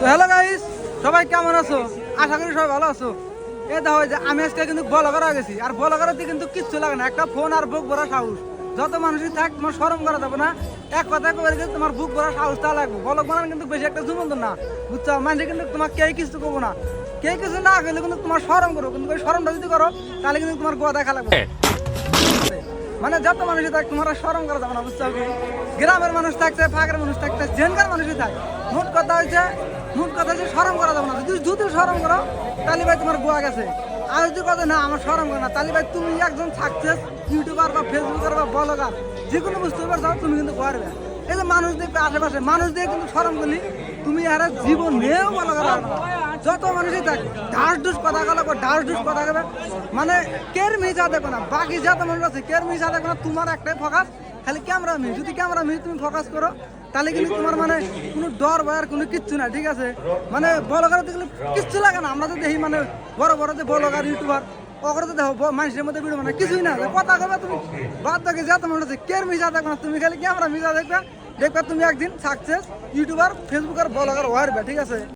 তো hello guys, সবাই কেমন আছো? আশা করি সবাই ভালো আছো। এ দেখো যে আমি আজকে কিন্তু ব্লগার হয়ে গেছি, আর ব্লগারের দিকে কিন্তু কিচ্ছু লাগে না, একটা ফোন আর বুক ভরা সাহস। যত মানুষই থাক তোমার শরম করা যাবে না। এক কথায় কবে কিন্তু তোমার বুক ভরা সাহসটা লাগবে। ব্লগ বানানো কিন্তু বেশি একটা জুমন্ত না, বুঝছো? মানুষ কিন্তু তোমার কে কিছু করবো না, কে কিছু না গেলে কিন্তু তোমার শরম করো, কিন্তু ওই শরমটা যদি করো তাহলে কিন্তু তোমার গোয়া দেখা লাগবে। মানে যত মানুষই থাক তোমার শরম করা যাবে না, বুঝতে হবে? গ্রামের মানুষ থাকছে, ফাঁকের মানুষ থাকছে, জেনকার মানুষই থাক, মোট কথা হচ্ছে শরম করা যাবে না। যদি শরম করো তাহলে ভাই তোমার গোয়া গেছে। আর যদি কথা না আমার শরম করে না, তাহলে ভাই তুমি একজন সাকসেস ইউটিউবার বা ফেসবুকার বা ব্লগার যে কোনো বুঝতে পারছো, তুমি কিন্তু পারবে। এই যে মানুষ দেখবে আশেপাশে, মানুষ দিয়ে কিন্তু শরম করলি তুমি আর জীবন নিয়েও ব্লগার হবে না। যত মানুষই থাক ঢাস ঢুস কথা গেলে ঢাস ঢুস কথা গেবে, মানে কের মিজা দেখো না। বাকি যত মানুষ আছে কের মিজা দেখো না, তোমার একটাই ফোকাস, খালি ক্যামেরা মিজ। যদি ক্যামেরা মিজ তুমি ফোকাস করো তাহলে কিন্তু তোমার মানে কোনো ডর ভয়ের কোনো কিচ্ছু না, ঠিক আছে? মানে ব্লগার দেখলে কিচ্ছু লাগে না। আমরা তো দেখি মানে বড় বড় যে ব্লগার ইউটিউবার ওখানে তো দেখো মানুষের মধ্যে ভিডিও মানে কিছুই না, কথা কবে তুমি বাদ দেখে যত মানুষ আছে কের মিজা দেখো না, তুমি খালি ক্যামেরা মিজা দেখবে, দেখবে তুমি একদিন সাকসেস ইউটিউবার ফেসবুকার ব্লগার হওয়ার, ঠিক আছে?